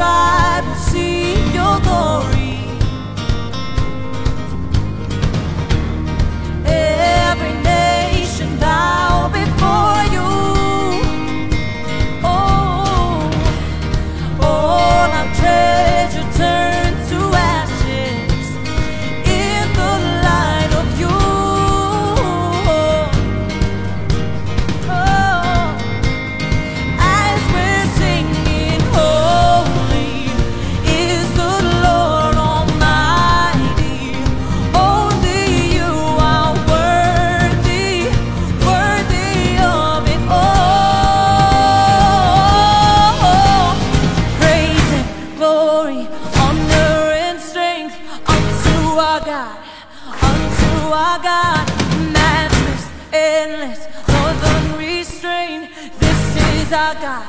tribe will see your glory. Every nation bow before you. Oh, all our treasure turn to ashes in the light of you. Oh, as we're singing, holy is the Lord Almighty. Only you are worthy, worthy of it all. Praise and glory, honor and strength unto our God, matchless, endless, Lord unrestrained. This is our God.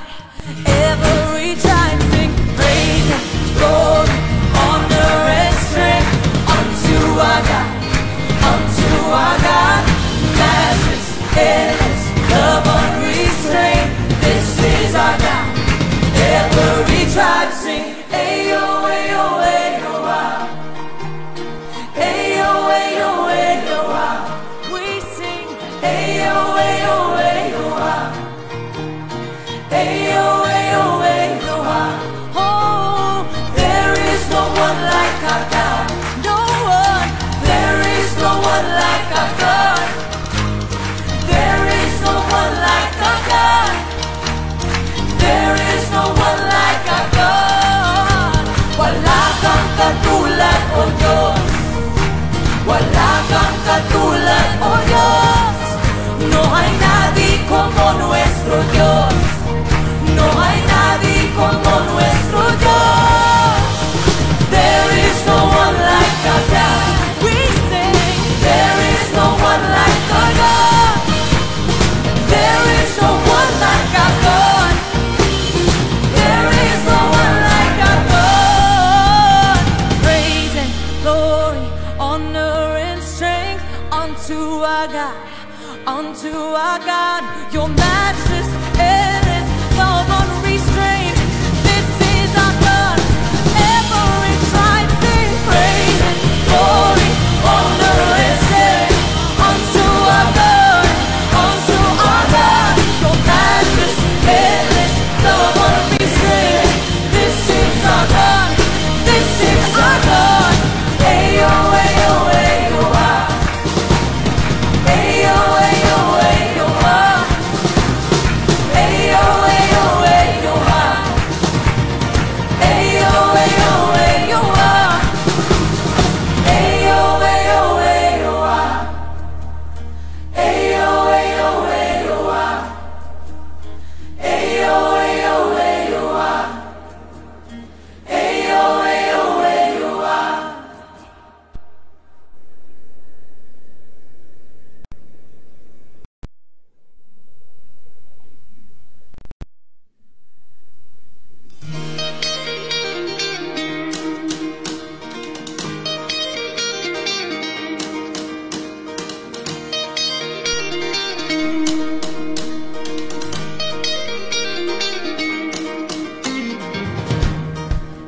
Every tribe sing praise and glory, honor and strength unto our God, matchless, endless, love unrestrained. This is our God. Every tribe sing ayo, ayo, ayo, ah. Ayo, ayo, ayo, ah. We sing ayo, ayo, ayo, ah. Ayo, ayo, ayo, ah. Oh, there is no one like our God. No one. There is no one like our God. There is no one like our God. There is no one like our God. Wala kang katulad, O Diyos. Wala kang katulad, O Diyos. No hay nadie como nuestro Dios. No hay nadie como nuestro Dios. There is no one like our God. We sing, there is no one like our God. There is no one like our God. There is no one like our God. Praise and glory, honor and strength unto our God, your matchless, endless, love unrestrained. This is our God. Every tribe sing praise and glory, honor and strength unto our God, your matchless, endless, love unrestrained. This is our God. This is our God. Ayo, ayo, ayo, ah. Ayo, ayo, ayo, ah. Ayo, ayo, ayo, ah. Ayo, ayo, ayo, ah. Ayo, ayo, ayo, ah. Ayo, ayo, ayo, ah. Ayo, ayo, ayo, ah. Ayo, ayo, ayo, ah.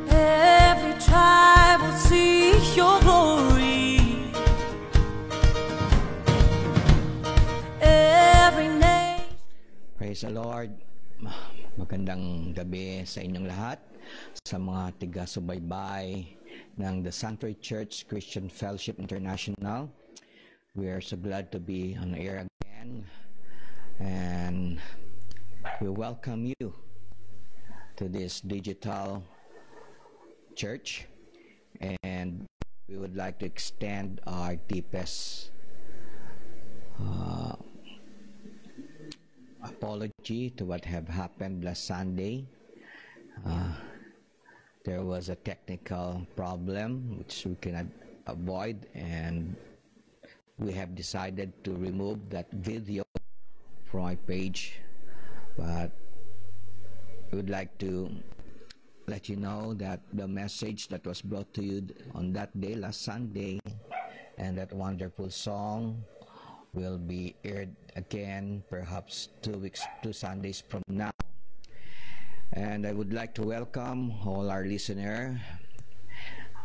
Every tribe will see your glory. Every nation. Praise the Lord. Magandang gabi sa inyong lahat, sa mga tiga-subaybay ng The Sanctuary Church Christian Fellowship International. We are so glad to be on air again, and we welcome you to this digital church, and we would like to extend our deepest apology to what have happened last Sunday. There was a technical problem which we cannot avoid, and we have decided to remove that video from our page, but we would like to let you know that the message that was brought to you on that day, last Sunday, and that wonderful song will be aired again perhaps 2 Sundays from now. And I would like to welcome all our listener,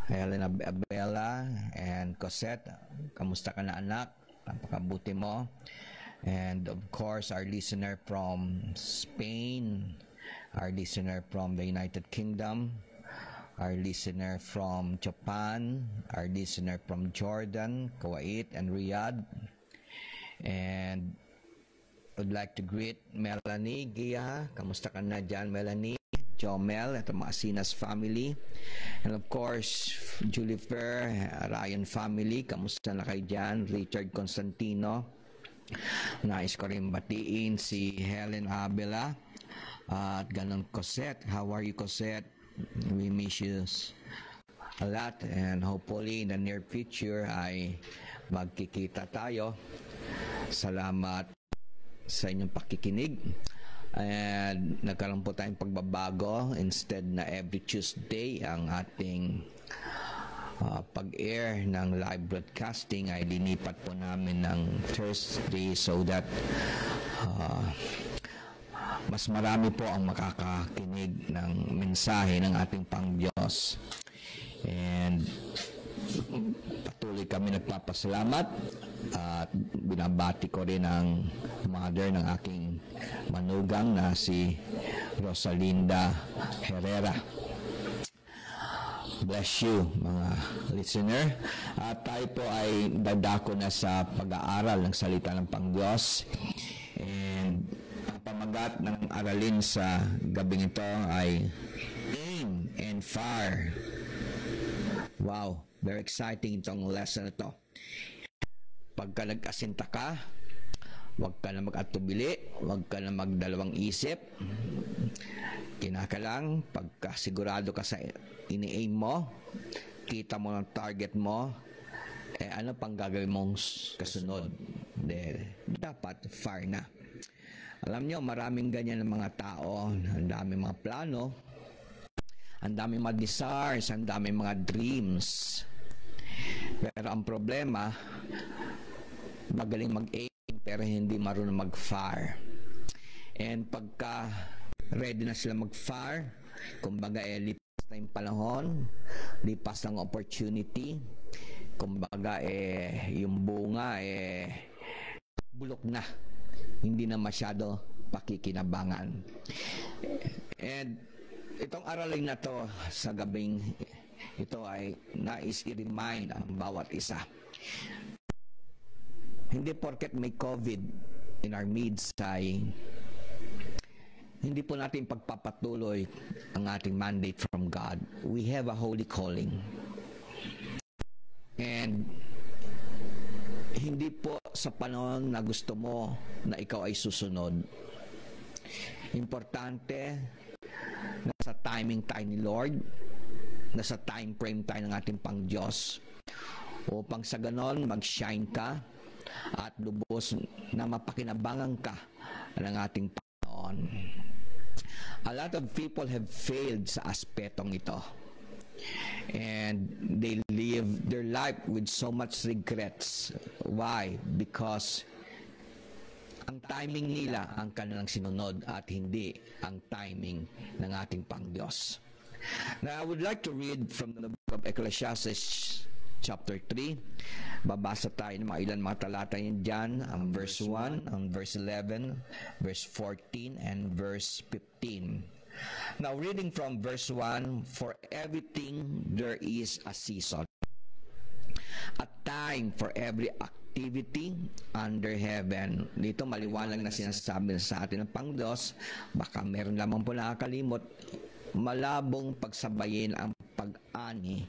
Helen Abela and Cosette. Kamusta ka na, anak? Napakabuti mo. And of course, our listener from Spain, our listener from the United Kingdom, our listener from Japan, our listener from Jordan, Kuwait, and Riyadh. And I would like to greet Melanie Gia. Kamusta ka na dyan, Melanie? Jomel, at mga Sinas family. And of course, Julifer, Ryan family. Kamusta na kayo dyan? Richard Constantino. Nais ko rin batiin si Helen Abela. At ganun, Cosette. How are you, Cosette? We miss you a lot. And hopefully in the near future ay magkikita tayo. Salamat sa inyong pakikinig. And nagkaroon po tayong pagbabago. Instead na every Tuesday ang ating pag-air ng live broadcasting ay linipat po namin ng Thursday so that mas marami po ang makakakinig ng mensahe ng ating Pangdiyos. And patuloy kami nagpapasalamat at binabati ko rin ang mother ng aking manugang na si Rosalinda Herrera. Bless you, mga listener. At tayo po ay dadako na sa pag-aaral ng salita ng Pangdiyos. And ang pamagat ng aralin sa gabing ito ay Aim and Fire. Wow, very exciting itong lesson na ito. Pagka nag-asinta ka, huwag ka na mag-atubili, huwag ka na magdalawang isip. Kinakalang, pagka sigurado ka sa ini-aim mo, kita mo ng target mo, ano pang gagawin mong kasunod? Dapat fire na. Alam nyo, maraming ganyan ng mga tao, ang daming mga plano, ang daming mga desires, ang daming mga dreams. Pero ang problema, magaling mag-aim pero hindi marunong mag-fire. And pagka ready na sila mag-fire, kumbaga lipas na yung panahon, lipas ng opportunity, kumbaga yung bunga bulok na, hindi na masyado pakikinabangan. And itong aralin na to sa gabing ito ay nais i-remind ang bawat isa. Hindi porket may COVID in our midst ay hindi po natin pagpapatuloy ang ating mandate from God. We have a holy calling. And hindi po sa panahon na gusto mo na ikaw ay susunod. Importante, nasa timing tayo ni Lord, nasa time frame tayo ng ating Pangdiyos upang sa ganon mag-shine ka at lubos na mapakinabangan ka ng ating Panginoon. A lot of people have failed sa aspetong ito. And they live their life with so much regrets. Why? Because ang timing nila ang kanilang sinunod at hindi ang timing ng ating Pangdiyos. Now, I would like to read from the book of Ecclesiastes chapter 3. Babasa tayo ng mga ilan mga talata yun dyan. Ang verse 1, ang verse 11, verse 14, and verse 15. Now, reading from verse 1, for everything there is a season, a time for every activity under heaven. Dito maliwanag na sinasabi sa atin ng Pangdiyos, baka meron lamang po nakakalimot, malabong pagsabayin ang pag-ani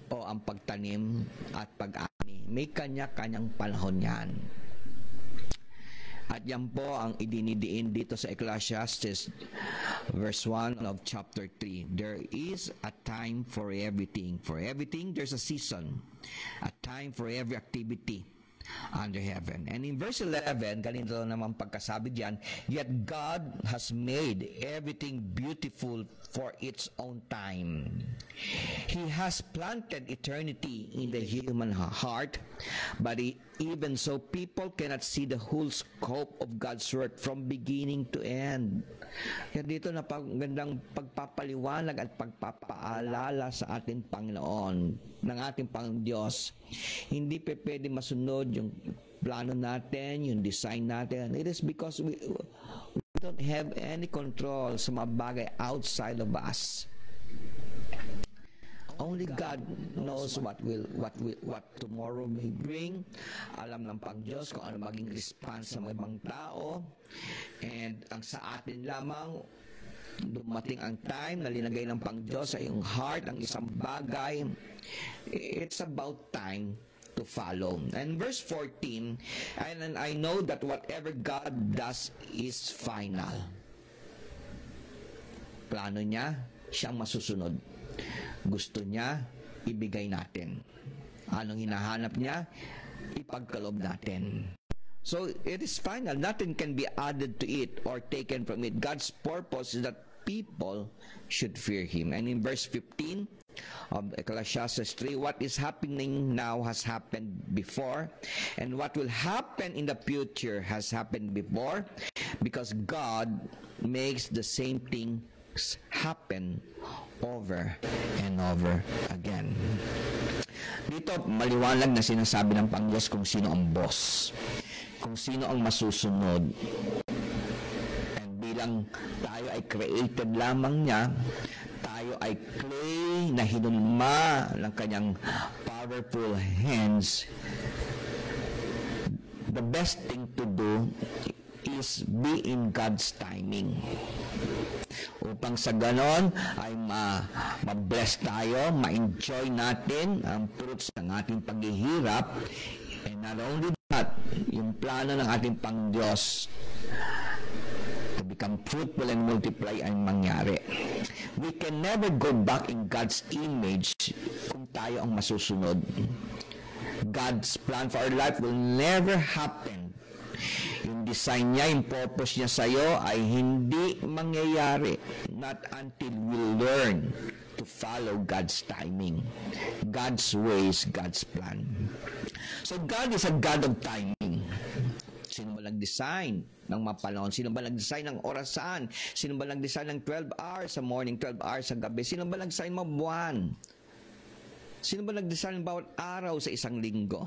o ang pagtanim at pag-ani. May kanya-kanyang panahon yan. At yan po ang idinidiin dito sa Ecclesiastes verse 1 of chapter 3. There is a time for everything. For everything, there's a season. A time for every activity. under heaven. And in verse 11, ganito naman pagkasabi diyan, yet God has made everything beautiful for its own time. He has planted eternity in the human heart, but even so, people cannot see the whole scope of God's work from beginning to end. Kaya dito na gandang pagpapaliwanag at pagpapaalala sa ating Panginoon, ng ating Panginoon Diyos. Hindi pwede masunod yung plano natin, yung design natin. It is because we don't have any control sa mga bagay outside of us. Only God knows what tomorrow may bring. Alam ng Pang-Diyos kung ano maging response sa mga ibang tao. And ang sa atin lamang, dumating ang time na linagay ng Pang-Diyos sa iyong heart ang isang bagay. It's about time to follow. And verse 14, and I know that whatever God does is final. Plano niya, siyang masusunod. Gusto niya, ibigay natin. Anong hinahanap niya? Ipagkaloob natin. So, it is final. Nothing can be added to it or taken from it. God's purpose is that people should fear Him. And in verse 15 of Ecclesiastes 3, what is happening now has happened before, and what will happen in the future has happened before, because God makes the same thing happen over and over again. Dito, maliwanag na sinasabi ng Panginoon kung sino ang boss, kung sino ang masusunod. And bilang tayo ay created lamang niya, tayo ay clay na hinunma ng kanyang powerful hands. The best thing to do is be in God's timing. Upang sa ganon ay ma-bless tayo, ma-enjoy natin ang fruits ng ating paghihirap. And not only that, yung plano ng ating Pang-Diyos to become fruitful and multiply ay mangyari. We can never go back in God's image kung tayo ang masusunod. God's plan for our life will never happen. Yung design niya, yung purpose niya sa'yo ay hindi mangyayari not until we learn to follow God's timing. God's ways, God's plan. So God is a God of timing. Sino ba nag-design ng mapanahon? Sino ba nag-design ng orasan? Sino ba nag-design ng 12 hours sa morning, 12 hours sa gabi? Sino ba nag-design ng buwan? Sino ba nag-design ng bawat araw sa isang linggo?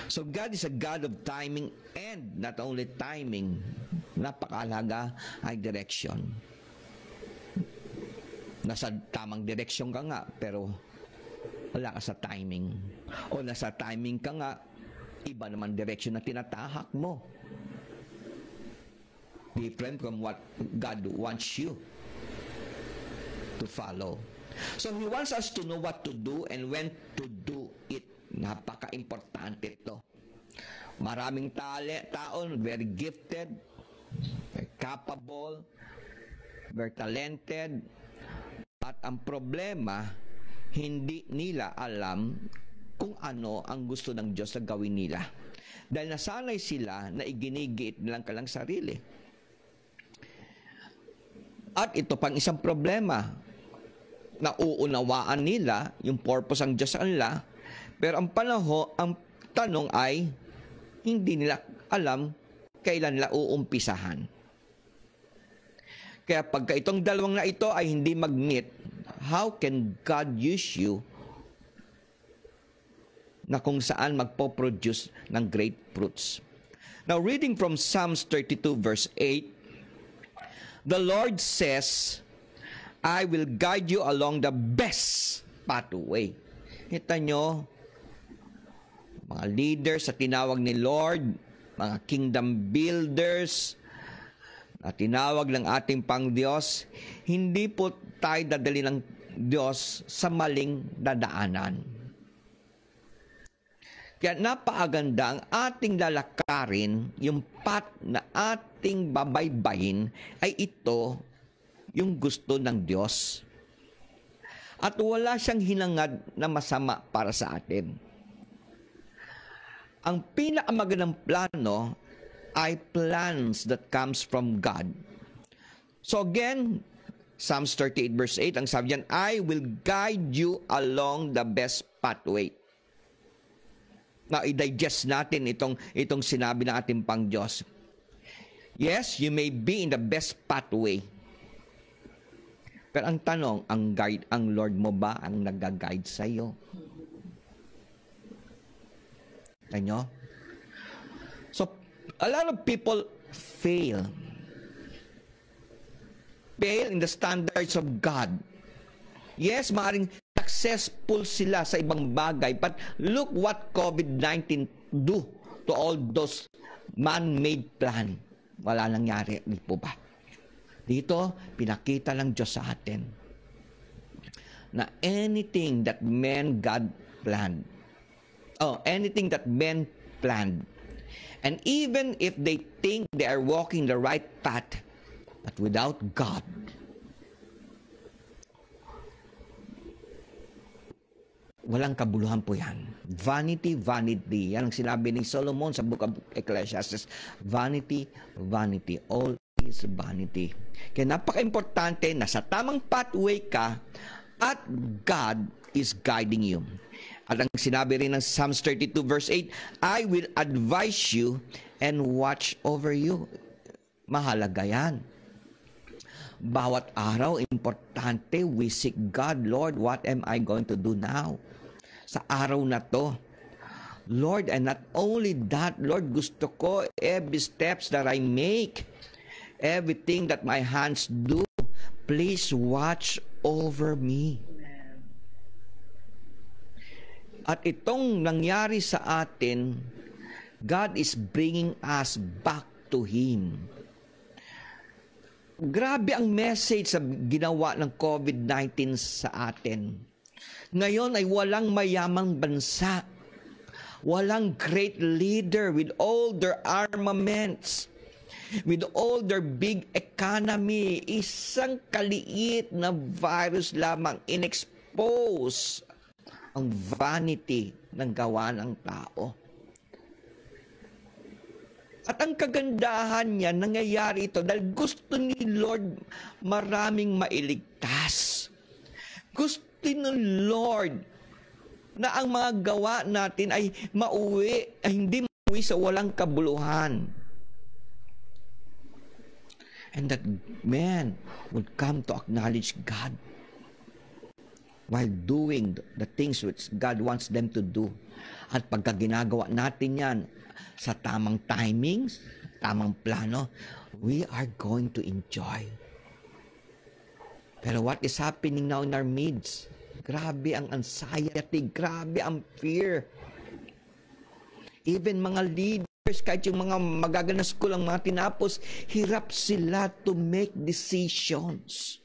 So God is a God of timing, and not only timing, napakahalaga ay direction. Nasa tamang direksyon ka nga, pero wala ka sa timing. O nasa timing ka nga, iba naman direksyon na tinatahak mo. Different from what God wants you to follow. So He wants us to know what to do and when to do it. Napaka-importante ito. Maraming tao, very gifted, very capable, very talented, at ang problema, hindi nila alam kung ano ang gusto ng Diyos na gawin nila. Dahil nasanay sila na iginigit nilang kalang sarili. At ito pang isang problema, na uunawaan nila yung purpose ng Diyos sa kanila, pero ang tanong ay, hindi nila alam kailan nila uumpisahan. Kaya pagka itong dalawang na ito ay hindi mag-meet, how can God use you na kung saan magpo-produce ng great fruits? Now, reading from Psalms 32 verse 8, the Lord says, I will guide you along the best pathway. Kita nyo, mga leaders sa tinawag ni Lord, mga kingdom builders na tinawag ng ating Pang-Diyos, hindi po tayo dadali ng Diyos sa maling dadaanan. Kaya napakaganda ang ating lalakarin, yung path na ating babaybayin ay ito yung gusto ng Diyos. At wala siyang hinangad na masama para sa atin. ang pinakamagandang plano ay plans that comes from God. So again, Psalms 38 verse 8, ang sabi diyan, I will guide you along the best pathway. Now, i-digest natin itong sinabi ng ating Pang Diyos. Yes, you may be in the best pathway. Pero ang tanong, ang Lord mo ba ang nag-guide sa iyo? Tanyo? So, a lot of people fail in the standards of God. Yes, maaaring successful sila sa ibang bagay, but look what COVID-19 do to all those man-made plan. Wala nangyari, di po ba? Dito, pinakita lang Diyos sa atin na anything that God planned, anything that men planned, and even if they think they are walking the right path, but without God, walang kabuluhan po yan. Vanity, vanity. Yan ang sinabi ni Solomon sa Book of Ecclesiastes. Vanity, vanity. All is vanity. Kaya napaka-importante na sa tamang pathway ka at God is guiding you. At ang sinabi rin ng Psalms 32 verse 8, I will advise you and watch over you. Mahalaga yan. Bawat araw, importante, we seek God, Lord, what am I going to do now? Sa araw na to, Lord, and not only that, Lord, gusto ko every steps that I make, everything that my hands do, please watch over me. At itong nangyari sa atin, God is bringing us back to Him. Grabe ang message sa ginawa ng COVID-19 sa atin. Ngayon ay walang mayamang bansa. Walang great leader with all their armaments, with all their big economy. Isang kaliit na virus lamang inexpose ang vanity ng gawa ng tao. At ang kagandahan niya, nangyayari ito dahil gusto ni Lord maraming mailigtas. Gusto ni Lord na ang mga gawa natin ay hindi mauwi sa walang kabuluhan. And that man would come to acknowledge God while doing the things which God wants them to do. At pagka ginagawa natin yan sa tamang timings, tamang plano, we are going to enjoy. Pero what is happening now in our midst? Grabe ang anxiety, grabe ang fear. Even mga leaders, kahit yung mga magaganas ko lang mga tinapos, hirap sila to make decisions.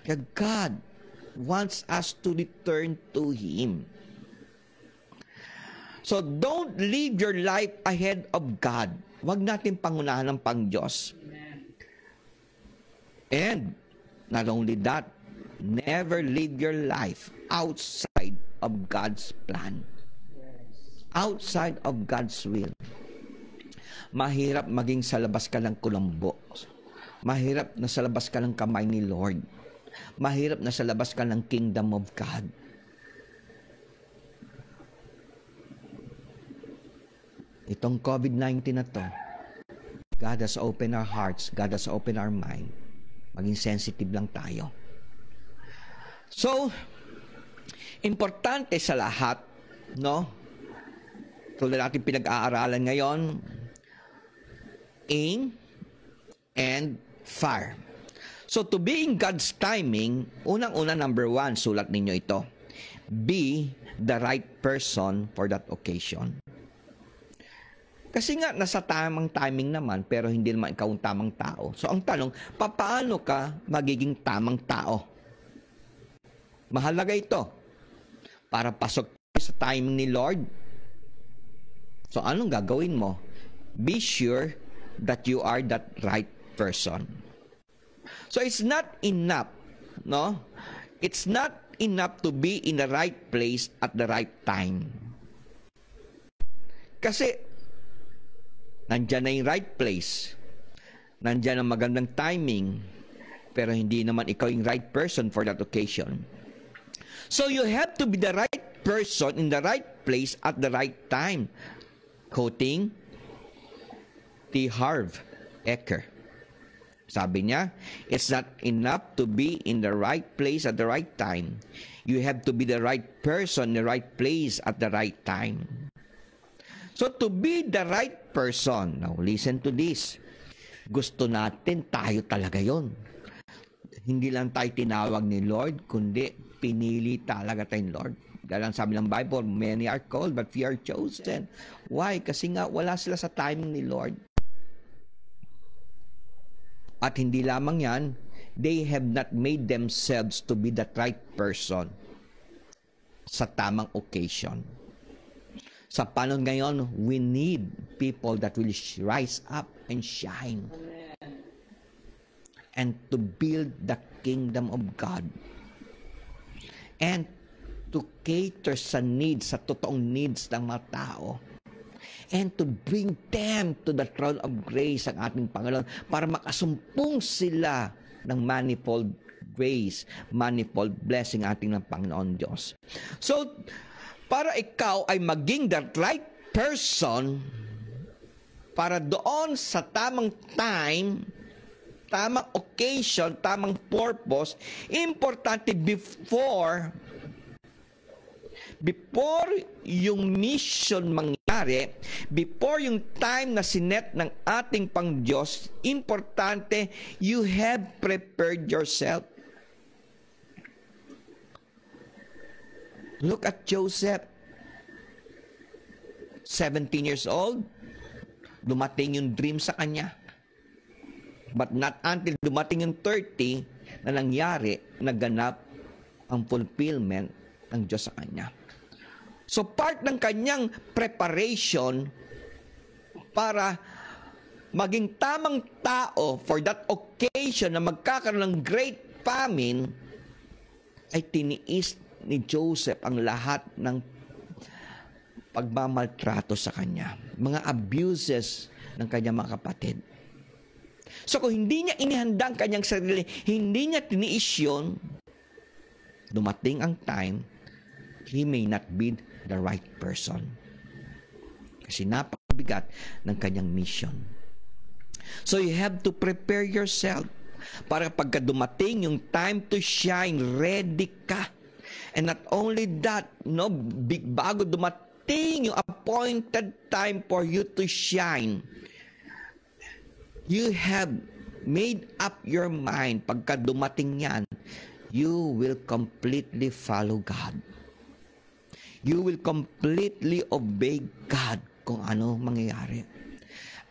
Kaya God wants us to return to Him. So don't live your life ahead of God. Huwag natin pangunahan ng Pang-Diyos. And not only that, never live your life outside of God's plan. Outside of God's will. Mahirap maging sa labas ka ng kulambo. Mahirap na sa labas ka ng kamay ni Lord. Mahirap na sa labas ka ng kingdom of God. Itong COVID-19 na to, God has opened our hearts, God has opened our mind. Maging sensitive lang tayo. So, importante sa lahat, no? Tulad natin pinag-aaralan ngayon, aim and fire. So, to be in God's timing, unang-una, number 1, sulat ninyo ito. Be the right person for that occasion. Kasi nga, nasa tamang timing naman, pero hindi naman ikaw ang tamang tao. So, ang tanong, paano ka magiging tamang tao? Mahalaga ito. Para pasok sa timing ni Lord. So, anong gagawin mo? Be sure that you are that right person. So, it's not enough, no? It's not enough to be in the right place at the right time. Kasi, nandyan na yung right place. Nandyan ang magandang timing. Pero hindi naman ikaw yung right person for that occasion. So you have to be the right person in the right place at the right time. Quoting T. Harv Eker. Sabi niya, it's not enough to be in the right place at the right time. You have to be the right person in the right place at the right time. So to be the right person, now listen to this. Gusto natin, tayo talaga yon. Hindi lang tayo tinawag ni Lord, kundi pinili talaga tayo ni Lord. Dahil ang sabi ng Bible, many are called but few are chosen. Why? Kasi nga wala sila sa timing ni Lord. At hindi lamang yan, they have not made themselves to be the right person sa tamang occasion. Sa panahon ngayon, we need people that will rise up and shine. Amen. And to build the kingdom of God. And to cater sa needs, sa totoong needs ng mga tao. And to bring them to the throne of grace ang ating Panginoon para makasumpong sila ng manifold grace, manifold blessing ating ng Panginoon Diyos. So, para ikaw ay maging the right person para doon sa tamang time, tamang occasion, tamang purpose, importante before yung mission mangyari, before yung time na sinet ng ating Pangdiyos, importante, you have prepared yourself. Look at Joseph. 17 years old, dumating yung dream sa kanya. But not until dumating yung 30 na nangyari, naganap ang fulfillment ng Diyos sa kanya. So part ng kanyang preparation para maging tamang tao for that occasion na magkakaroon ng great famine ay tiniis ni Joseph ang lahat ng pagmamaltrato sa kanya, mga abuses ng kanyang mga kapatid. So kung hindi niya inihanda ang kanyang sarili, hindi niya tiniis yun, dumating ang time, he may not be the right person. Kasi napakabigat ng kanyang mission. So you have to prepare yourself para pagka dumating yung time to shine, ready ka. And not only that, no, bago dumating yung appointed time for you to shine, you have made up your mind, pagka dumating yan, you will completely follow God. You will completely obey God kung ano mangyayari.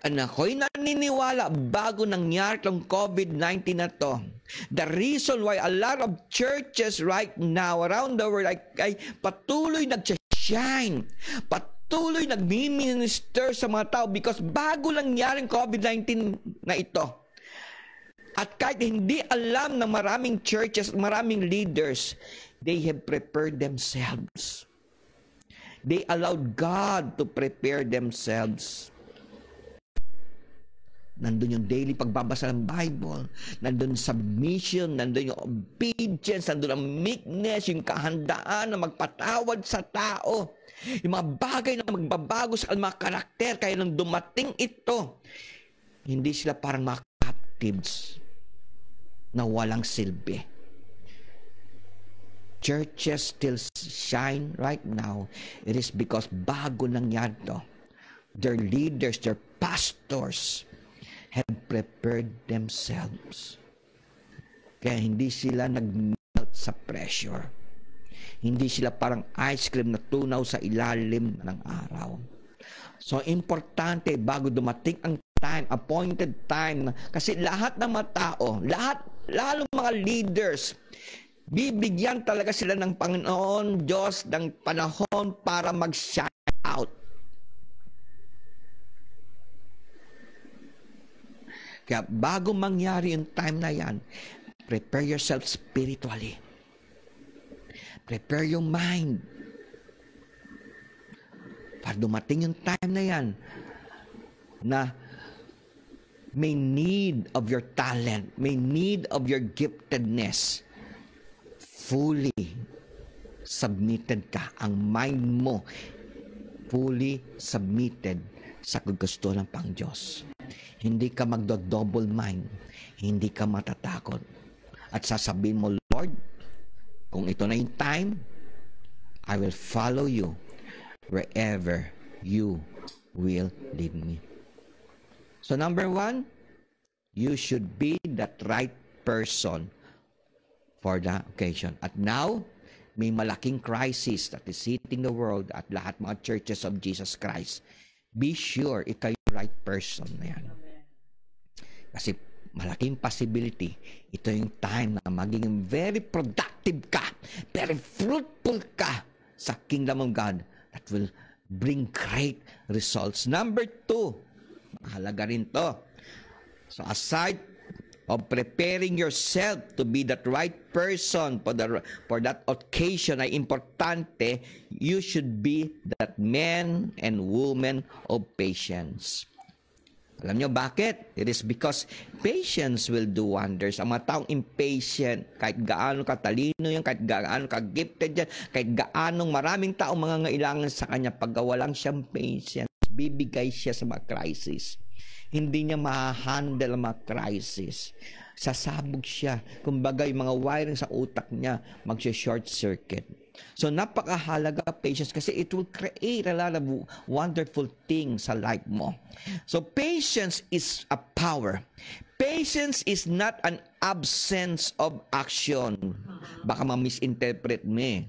And ako'y naniniwala bago nangyari itong COVID-19 na to, the reason why a lot of churches right now around the world ay patuloy nag-shine, patuloy nag-minister sa mga tao because bago lang nangyari ang COVID-19 na ito. At kahit hindi alam ng maraming churches, maraming leaders, they have prepared themselves. They allowed God to prepare themselves. Nandun yung daily pagbabasa ng Bible, nandun submission, nandun yung obedience, nandun ang meekness, yung kahandaan na magpatawad sa tao. Yung mga bagay na magbabago sa mga karakter, kaya nang dumating ito, hindi sila parang mga captives na walang silbi. Churches still shine right now. It is because bago nangyari to, their leaders, their pastors have prepared themselves. Kaya hindi sila nag-melt sa pressure. Hindi sila parang ice cream na tunaw sa ilalim ng araw. So, importante bago dumating ang time, appointed time, kasi lahat ng mga tao, lalo mga leaders, bibigyan talaga sila ng Panginoon Diyos ng panahon para mag-shine out. Kaya bago mangyari yung time na yan, prepare yourself spiritually. Prepare your mind. Para dumating yung time na yan na may need of your talent, may need of your giftedness, fully submitted ka. Ang mind mo, fully submitted sa gusto ng pang Diyos. Hindi ka magdo-double mind. Hindi ka matatakot. At sasabihin mo, Lord, kung ito na yung time, I will follow you wherever you will lead me. So number 1, you should be that right person for the occasion. At now, may malaking crisis that is hitting the world at lahat mga churches of Jesus Christ. Be sure ikaw yung right person na yan. Kasi malaking possibility, ito yung time na magiging very productive ka, very fruitful ka sa kingdom of God that will bring great results. Number 2, mahalaga rin to. So aside of preparing yourself to be that right person for that occasion ay importante, you should be that man and woman of patience. Alam nyo bakit? It is because patience will do wonders. Ang mga taong impatient, kahit gaano katalino yan, kahit gaano ka-gifted yan, kahit gaanong maraming taong mga ngailangan sa kanya, pag walang siyang patience, bibigay siya sa mga crisis. Hindi niya ma-handle ang mga crisis. Sasabog siya. Kumbaga, yung mga wiring sa utak niya, mag-short circuit. So, napakahalaga patience kasi it will create a lot of wonderful things sa life mo. So, patience is a power. Patience is not an absence of action. Baka ma-misinterpret mo eh.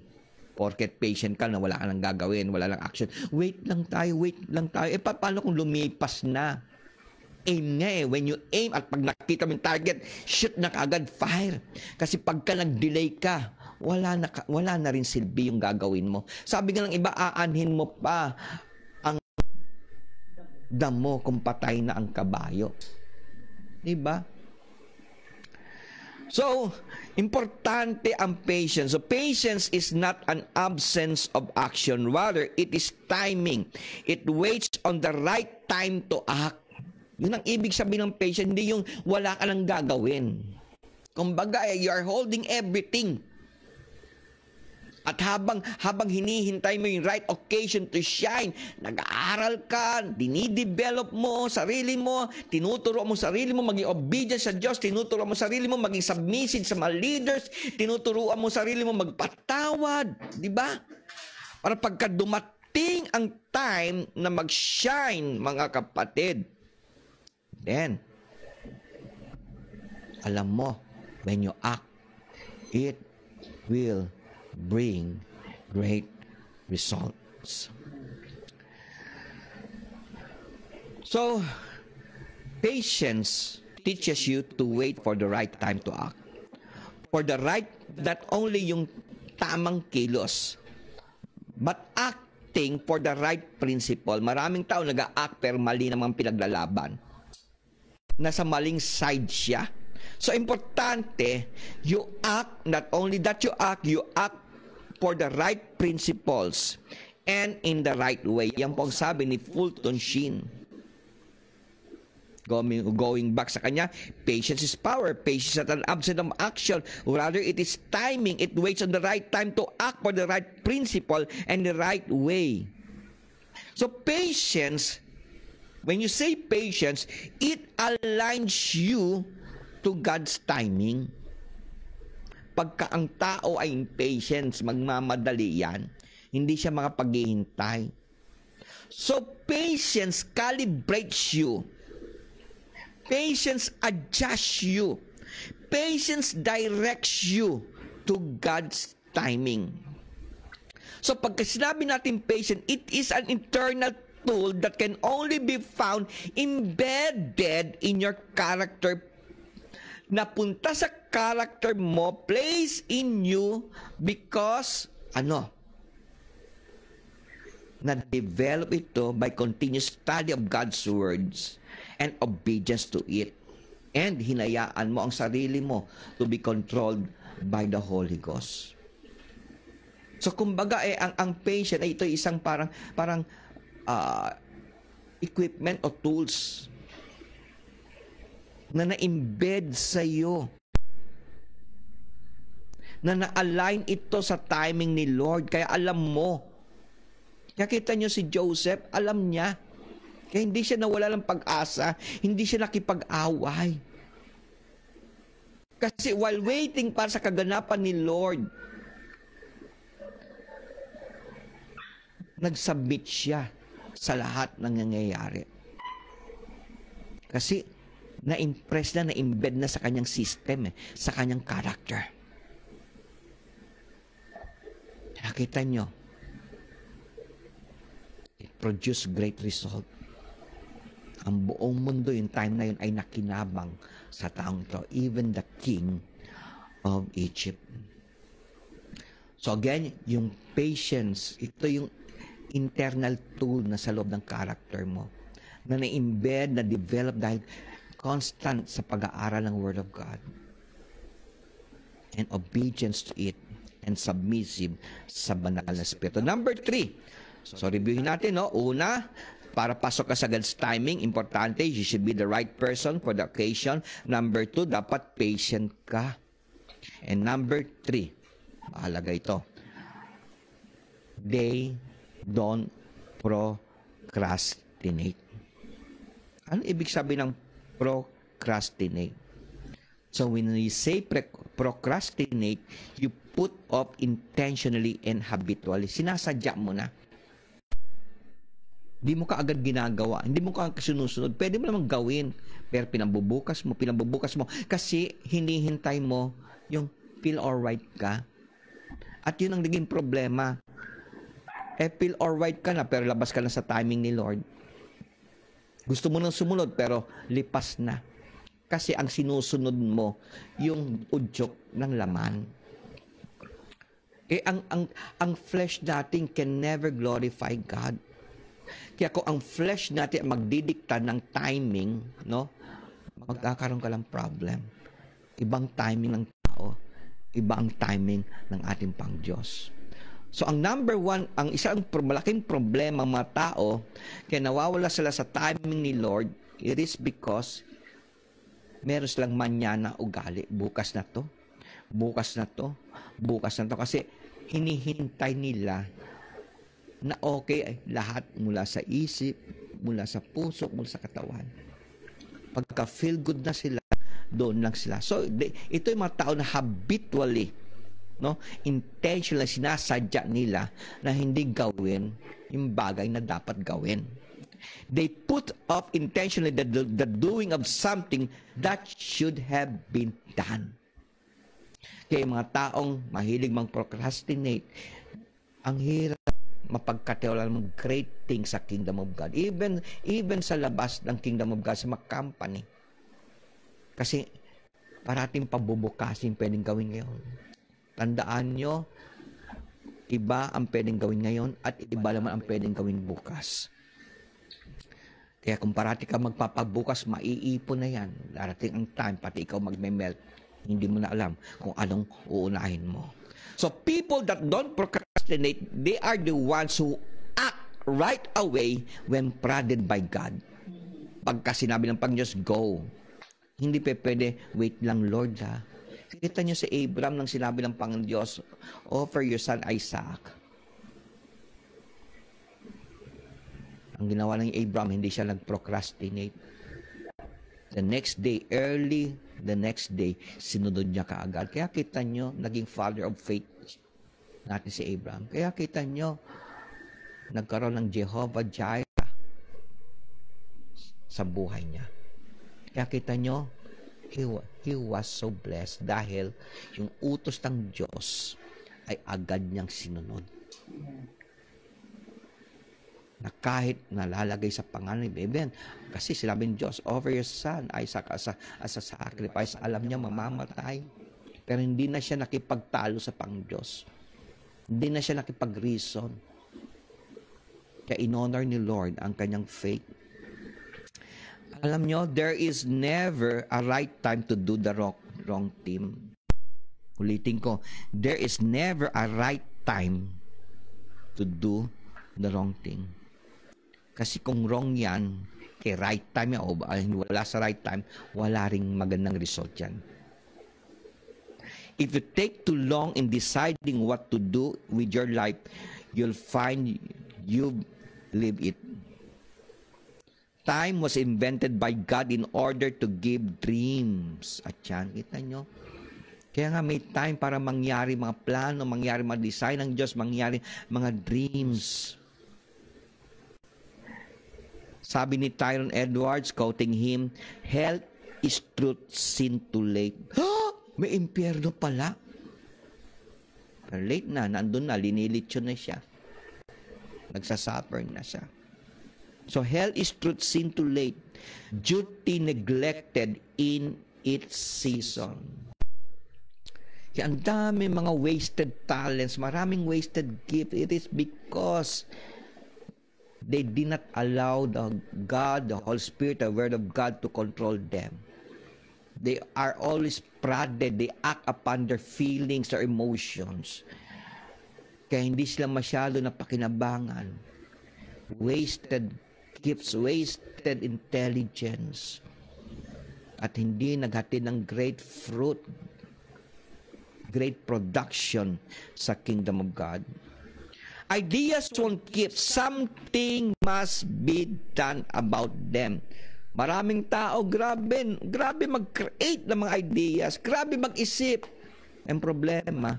Porket patient ka na wala ka nang gagawin, wala lang action. Wait lang tayo. Paano kung lumipas na? Aim nga eh. When you aim at pag nakita mo yung target, shoot na kaagad, fire. Kasi pagka nag-delay ka, wala na rin silbi yung gagawin mo. Sabi nga ng iba, aanhin mo pa ang damo kung patay na ang kabayo. Diba? So, importante ang patience. So, patience is not an absence of action. Rather, it is timing. It waits on the right time to act. Yun ang ibig sabihin ng patience, hindi yung wala ka nang gagawin. Kumbaga, you are holding everything. At habang hinihintay mo yung right occasion to shine, nag-aaral ka, dinidevelop mo sarili mo, tinuturo mo sarili mo maging obedient sa Diyos, tinuturo mo sarili mo maging submissive sa mga leaders, tinuturuan mo sarili mo magpatawad, di ba? Para pagka dumating ang time na mag-shine, mga kapatid, then, alam mo, when you act, it will bring great results. So, patience teaches you to wait for the right time to act. For the right, not only yung tamang kilos, but acting for the right principle. Maraming tao nag-a-act pero mali namang pinaglalaban. Nasa maling side siya. So, importante, you act, not only that you act for the right principles and in the right way. Yan po ang sabi ni Fulton Sheen. Going back sa kanya, patience is power. Patience is not an absence of action. Rather, it is timing. It waits on the right time to act for the right principle and the right way. So, patience, when you say patience, it aligns you to God's timing. Pagka ang tao ay impatient, magmamadali yan, hindi siya makapaghihintay. So, patience calibrates you. Patience adjusts you. Patience directs you to God's timing. So, pagka sinabi natin patient, it is an internal tool that can only be found embedded in your character, napunta sa character mo, place in you because, na-develop ito by continuous study of God's words and obedience to it. And hinayaan mo ang sarili mo to be controlled by the Holy Ghost. So kumbaga ang patient ay ito isang parang equipment o tools na na-embed sa iyo, na na-align ito sa timing ni Lord. Kaya alam mo. Kaya kita nyo si Joseph, alam niya. Kaya hindi siya nawala ng pag-asa, hindi siya nakipag-away. Kasi while waiting para sa kaganapan ni Lord, nag-submit siya sa lahat ng nangyayari. Kasi na-impress na, na-embed na sa kanyang system, sa kanyang character. Nakita nyo, it produced great result. Ang buong mundo yung time na yun ay nakinabang sa taong ito, even the king of Egypt. So again, yung patience, ito yung internal tool na sa loob ng character mo, na na-embed, na-develop dahil constant sa pag-aaral ng Word of God and obedience to it and submissive sa banal na Espiritu. Number 3. So reviewin natin, no? Una, para pasok ka sa God's timing, importante, you should be the right person for the occasion. Number 2, dapat patient ka. And number 3, mahalaga ito, they don't procrastinate. Ano ibig sabihin ng procrastinate? So when we say procrastinate, you put off intentionally and habitually. Sinasadya mo na. Hindi mo ka agad ginagawa. Hindi mo ka sinusunod. Pwede mo naman gawin. Pero pinambubukas mo. Kasi hinihintay mo yung feel alright ka. At yun ang naging problema. Feel alright ka na pero labas ka na sa timing ni Lord. Gusto mo nang sumunod pero lipas na. Kasi ang sinusunod mo yung udyok ng laman. Ang flesh natin can never glorify God. Kaya kung ang flesh natin magdidikta ng timing, no, magkakaroon ka lang problem. Ibang timing ng tao, iba ang timing ng ating pang Diyos. So ang number 1, ang isang malaking problema ng mga tao, kaya nawawala sila sa timing ni Lord, it is because meron silang manyana ugali. Bukas na to. Kasi hinihintay nila na okay lahat mula sa isip, mula sa puso, mula sa katawan. Pagka feel good na sila, doon lang sila. So ito yung mga tao na habitually, no, intentionally sinasadya nila na hindi gawin yung bagay na dapat gawin. They put off intentionally the doing of something that should have been done. Kaya yung mga taong mahilig mag-procrastinate, ang hirap mapagkatiwala ng great things sa Kingdom of God. Even sa labas ng Kingdom of God, sa mga company. Kasi parating pabubukasin pwedeng gawin ngayon. Tandaan nyo, iba ang pwedeng gawin ngayon at iba naman ang pwedeng gawin bukas. Kaya kung parati ka magpapagbukas, maiipon na yan. Darating ang time, pati ikaw magme-melt. Hindi mo na alam kung anong uunahin mo. So people that don't procrastinate, they are the ones who act right away when prodded by God. Pagka sinabi ng Panginoon, go. Hindi pwede, wait lang Lord ha. Kita nyo si Abraham nang sinabi ng Panginoon Diyos, offer your son Isaac. Ang ginawa ng Abraham, hindi siya nag-procrastinate. The next day, early the next day, sinunod niya kaagad. Kaya kita nyo, naging father of faith natin si Abraham. Kaya kita nyo, nagkaroon ng Jehovah Jireh sa buhay niya. Kaya kita nyo, he was so blessed dahil yung utos ng Diyos ay agad niyang sinunod. Na kahit nalalagay sa pangalan ni Beben, kasi sinabi ng Diyos, offer your son Isaac as a sacrifice. Alam niya mamamatay. Pero hindi na siya nakipagtalo sa Pang-Diyos. Hindi na siya nakipag-reason. Kaya in-honor ni Lord ang kanyang faith. Alam nyo, there is never a right time to do the wrong thing. Ulitin ko, there is never a right time to do the wrong thing. Kasi kung wrong yan, kay right time yan, o wala sa right time, wala ring magandang result yan. If you take too long in deciding what to do with your life, you'll find you live it. Time was invented by God in order to give dreams. At yan, kita nyo? Kaya nga may time para mangyari mga plano, mangyari mga design ng Diyos, mangyari mga dreams. Sabi ni Tyrone Edwards, quoting him, "Hell is truth seen too late." May impyerno pala. Pero late na, nandun na, linilitsyon na siya. Nagsasuffer na siya. So hell is truth seen too late. Duty neglected in its season. Kaya ang dami mga wasted talents, maraming wasted gift. It is because they did not allow the God, the Holy Spirit, the Word of God to control them. They are always prodded. They act upon their feelings, their emotions. Kaya hindi sila masyado napakinabangan. Wasted gifts, wasted intelligence. At hindi naghatid ng great fruit, great production sa kingdom of God. Ideas won't keep. Something must be done about them. Maraming tao, grabe mag-create ng mga ideas, grabe mag-isip. Ang problema,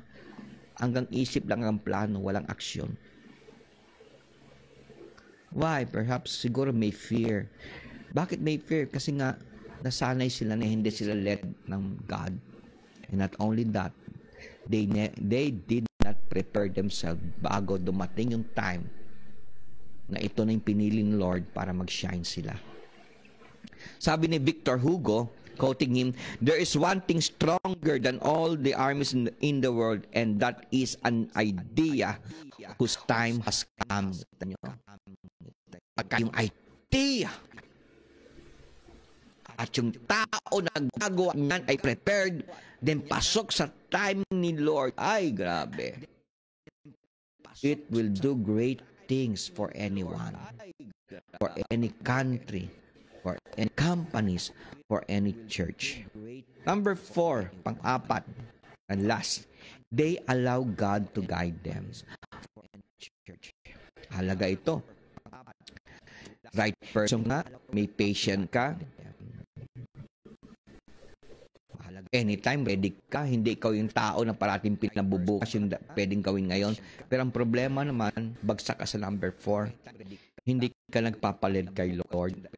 hanggang isip lang ang plano, walang aksyon. Why? Perhaps siguro may fear. Bakit may fear? Kasi nga, nasanay sila na hindi sila led ng God. And not only that, they did not prepare themselves bago dumating yung time na ito na yung pinili ng Lord para mag-shine sila. Sabi ni Victor Hugo, quoting him, "There is one thing stronger than all the armies in the world, and that is an idea whose time has come." Pagka yung idea at yung tao na gagawa niyan ay prepared, then pasok sa time ni Lord, ay grabe. It will do great things for anyone, for any country, for any companies, for any church. Number 4, pang-apat, and last, they allow God to guide them. Halaga ito. Right person nga, may patient ka, anytime ready ka, hindi ikaw yung tao na parating pinabubukas yung pwedeng gawin ngayon. Pero ang problema naman, bagsak ka sa number 4. Hindi ka nagpapalit kay Lord.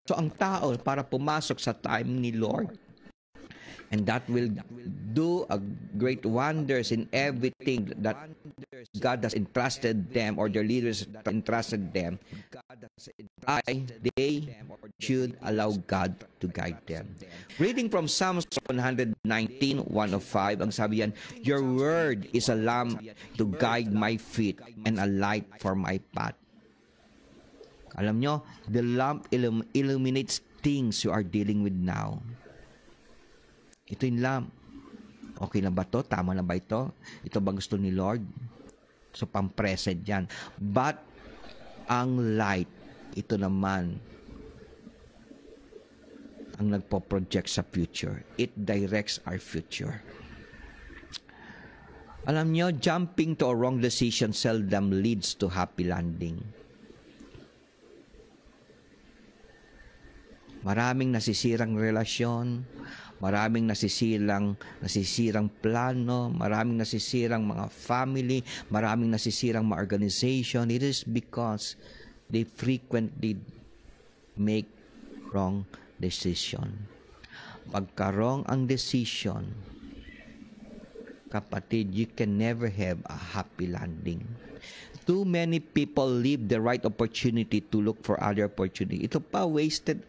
So ang tao para pumasok sa time ni Lord, and that will do a great wonders in everything that God has entrusted them, or their leaders entrusted them, they should allow God to guide them. Reading from Psalms 119:105, ang sabi yan, "Your word is a lamp to guide my feet and a light for my path." Alam nyo, the lamp illuminates things you are dealing with now. Ito yung lamp. Okay na ba to? Tama na ba ito? Ito ba gusto ni Lord? So, pang-present yan. But, ang light, ito naman, ang nagpo-project sa future. It directs our future. Alam nyo, jumping to a wrong decision seldom leads to happy landing. Maraming nasisirang relasyon, maraming nasisirang plano, maraming nasisirang mga family, maraming nasisirang mga organization. It is because they frequently make wrong decision. Pagka wrong ang decision, kapatid, you can never have a happy landing. Too many people leave the right opportunity to look for other opportunity. Ito pa, wasted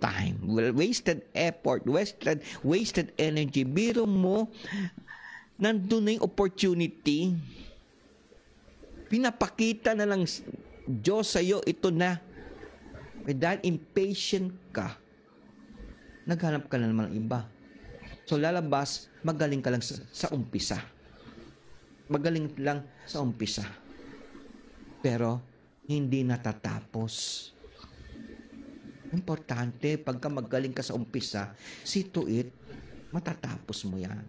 time, wasted effort, wasted energy. Biro mo, nandun na yung opportunity, pinapakita na lang Diyos sa'yo, ito na. Dahil impatient ka, naghanap ka na naman ng iba. So lalabas, magaling ka lang sa umpisa. Magaling lang sa umpisa. Pero, hindi natatapos. Importante, pagka magaling ka sa umpisa, see to it, matatapos mo yan.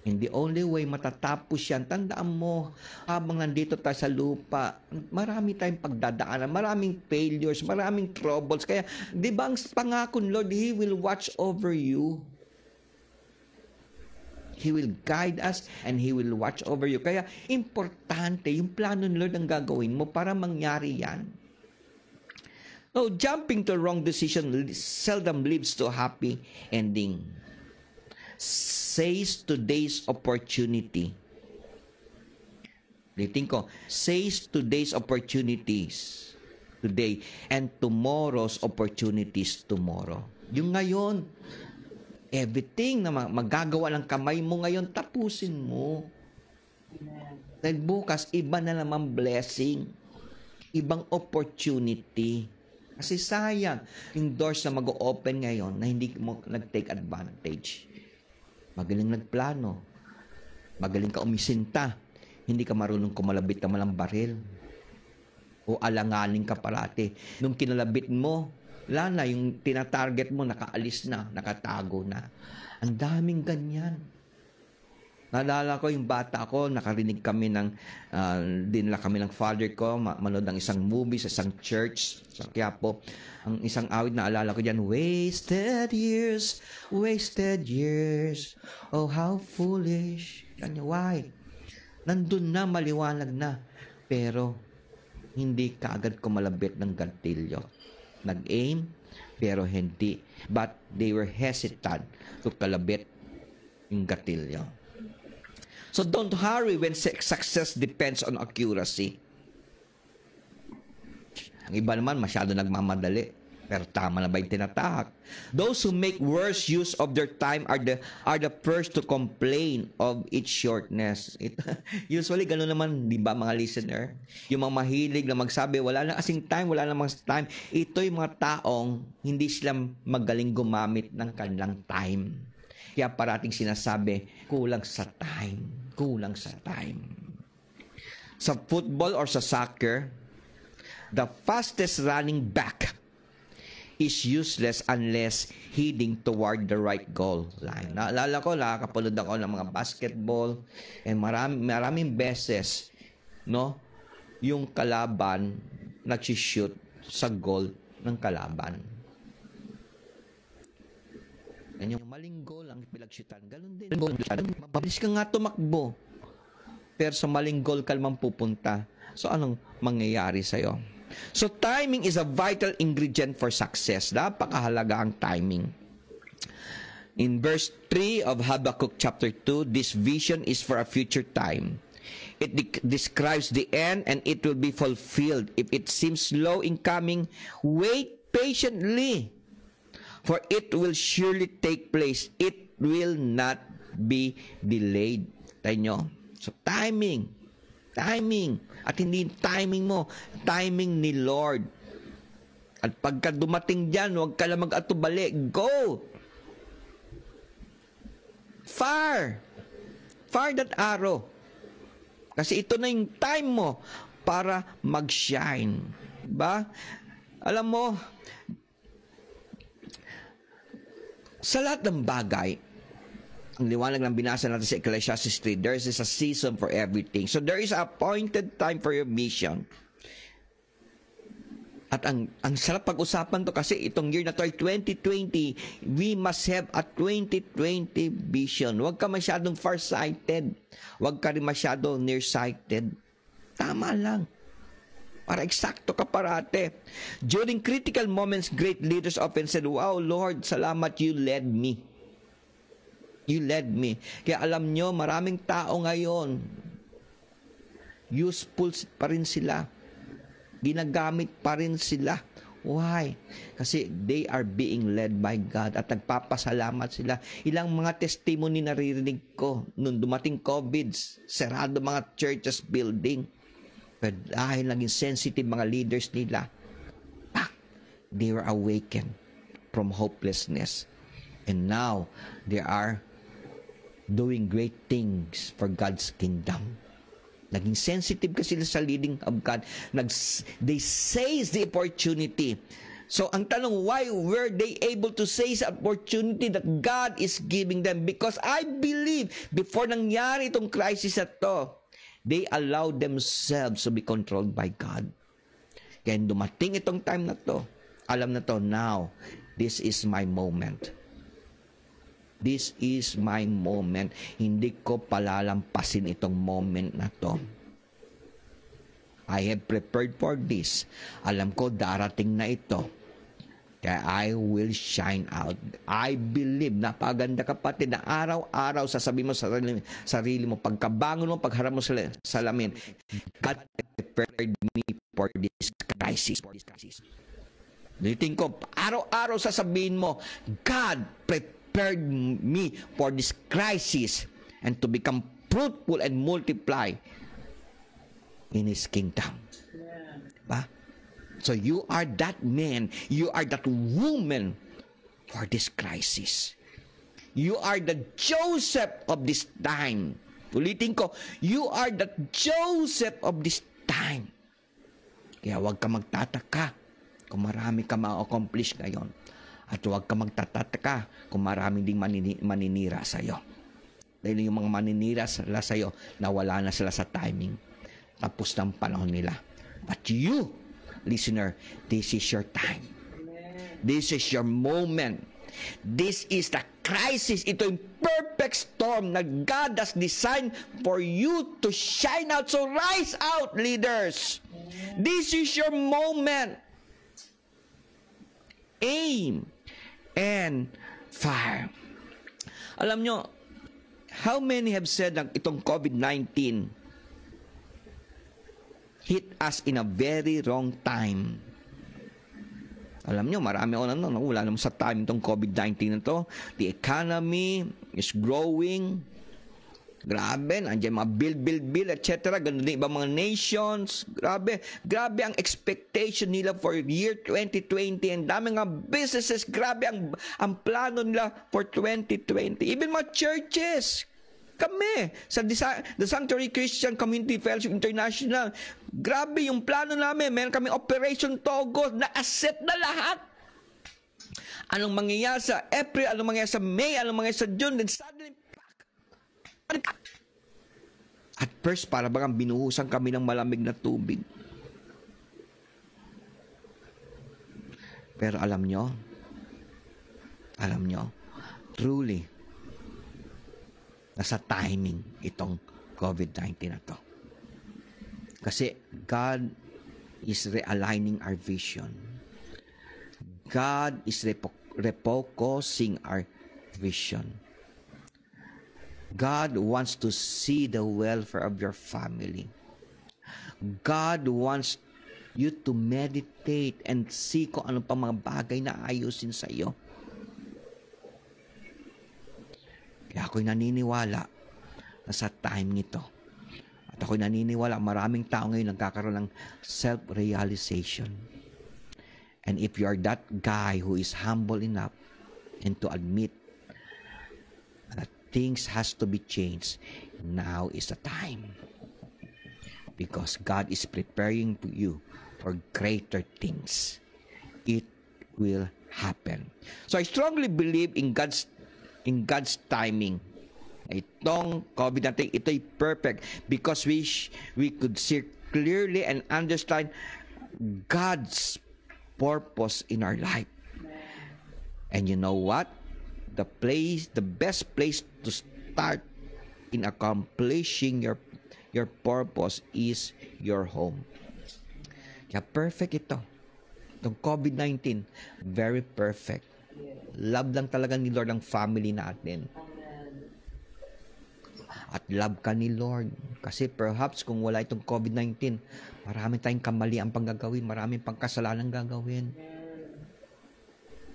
In the only way matatapos yan, tandaan mo, habang nandito tayo sa lupa, marami tayong pagdadaanan, maraming failures, maraming troubles. Kaya, di ba ang pangako ng Lord, He will watch over you. He will guide us and He will watch over you. Kaya, importante, yung plano ng Lord ang gagawin mo para mangyari yan. No, jumping to wrong decision seldom leads to a happy ending. Seize today's opportunity. Ulitin ko, seize today's opportunities today and tomorrow's opportunities tomorrow. Yung ngayon, everything na magagawa ng kamay mo ngayon, tapusin mo. Dahil bukas, iba na naman blessing. Ibang opportunity. Kasi sayang, yung doors na mag-open ngayon na hindi mo nag-take advantage. Magaling nagplano. Magaling ka umisinta. Hindi ka marunong kumalabit ka malang baril. O alanganin ka parati. Nung kinalabit mo, wala na, yung tinatarget mo, nakaalis na, nakatago na. Ang daming ganyan. Naalala ko yung bata ko, nakarinig kami dinala kami ng father ko, manood ng isang movie sa isang church sa Quiapo. Ang isang awit na alala ko dyan, wasted years, oh how foolish. Why? Nandun na, maliwanag na. Pero, hindi kaagad kumalabit ng gantilyo. Nag-aim, pero hindi. But they were hesitant to kalabit yung gatilyo. So don't hurry when success depends on accuracy. Ang iba naman masyado nagmamadali. Pero tama na ba yung tinatahak? Those who make worse use of their time are the first to complain of its shortness. Usually, gano'n naman, di ba mga listener? Yung mga mahilig na magsabi, wala na kasing time, wala namang time. Ito yung mga taong hindi sila magaling gumamit ng kanilang time. Kaya parating sinasabi, kulang sa time. Kulang sa time. Sa football or sa soccer, the fastest running back is useless unless heading toward the right goal line. Naalala ko, nakakapanood ako ng mga basketball and maraming beses, no, yung kalaban nag-shoot sa goal ng kalaban. Yan yung maling goal ang pinagsyutan. Ganun din. Mabilis ka nga tumakbo. Pero sa maling goal ka naman pupunta. So, anong mangyayari sa'yo? So, timing is a vital ingredient for success. Napakahalaga ang timing. In verse 3 of Habakkuk chapter 2, this vision is for a future time. It describes the end and it will be fulfilled. If it seems slow in coming, wait patiently. For it will surely take place. It will not be delayed. Tayo nyo? So, timing. Timing. At hindi timing mo. Timing ni Lord. At pagka dumating dyan, huwag ka lang mag-atubali. Go! Fire! Fire that arrow. Kasi ito na yung time mo para mag-shine. Diba? Alam mo, sa lahat ng bagay, ang liwanag ng binasa natin sa Ecclesiastes 3, there is a season for everything. So there is a appointed time for your mission. At ang sarap pag-usapan to kasi itong year na to ay 2020. We must have a 2020 vision. Huwag ka masyadong far-sighted. Huwag ka rin masyadong near-sighted. Tama lang. Para eksakto ka parate. During critical moments, great leaders often said, wow, Lord, salamat, you led me. You led me. Kaya alam nyo, maraming tao ngayon, useful pa rin sila. Ginagamit pa rin sila. Why? Kasi they are being led by God at nagpapasalamat sila. Ilang mga testimony naririnig ko nung dumating COVID, sarado mga churches building. Pero dahil naging sensitive mga leaders nila, they were awakened from hopelessness. And now, they are doing great things for God's kingdom. Naging sensitive kasi sila sa leading of God. They seize the opportunity. So, ang tanong, why were they able to seize the opportunity that God is giving them? Because I believe, before nangyari itong crisis na to, they allowed themselves to be controlled by God. Kaya dumating itong time na to, alam na to, now, this is my moment. This is my moment. Hindi ko palalampasin itong moment na to. I have prepared for this. Alam ko, darating na ito. Kaya I will shine out. I believe, napaganda kapatid, na araw-araw sasabihin mo sa sarili mo, pagkabangon mo, pagharap mo sa salamin, God prepared me for this crisis. Ulitin ko, araw-araw sasabihin mo, God prepared me for this crisis and to become fruitful and multiply in His kingdom. Diba? So you are that man, you are that woman for this crisis. You are the Joseph of this time. Ulitin ko, you are the Joseph of this time. Kaya huwag ka magtataka kung marami ka ma-accomplish ngayon. At huwag ka magtataka kung marami ding maninira sa'yo. Dahil yung mga maninira sa'yo, nawala na sila sa timing. Tapos ng panahon nila. But you, listener, this is your time. This is your moment. This is the crisis. Ito yung perfect storm na God has designed for you to shine out. So rise out, leaders. This is your moment. Aim and fire. Alam nyo, how many have said na itong COVID-19 hit us in a very wrong time? Alam nyo, marami ako wala naman sa time itong COVID-19 na to. The economy is growing. Grabe, nandiyan mga bill, etc. Ganun din ibang mga nations. Grabe ang expectation nila for year 2020. Ang daming mga businesses, grabe ang plano nila for 2020. Even mga churches. Kami, sa The Sanctuary Christian Community Fellowship International, grabe yung plano namin. Meron kami Operation Togo, na-asset na lahat. Anong mangyayari sa April, anong mangyayari sa May, anong mangyayari sa June, then suddenly, at first, para bang binuhusan kami ng malamig na tubig. Pero alam nyo, truly, nasa timing itong COVID-19 na to. Kasi God is realigning our vision. God is refocusing our vision. God wants to see the welfare of your family. God wants you to meditate and see kung ano pa mga bagay na ayusin sa iyo. Kaya ako'y naniniwala na sa time nito. At ako'y naniniwala maraming tao ngayon nagkakaroon ng self-realization. And if you are that guy who is humble enough and to admit that things has to be changed, now is the time. Because God is preparing you for greater things. It will happen. So I strongly believe in God's timing. Itong COVID-19, ito'y perfect because we could see clearly and understand God's purpose in our life. And you know what? The best place to start in accomplishing your purpose is your home. Kaya perfect ito. Itong COVID-19, very perfect. Love lang talaga ni Lord ang family natin. At love ka ni Lord. Kasi perhaps kung wala itong COVID-19, marami tayong kamali ang panggagawin, maraming pangkasalanan gagawin.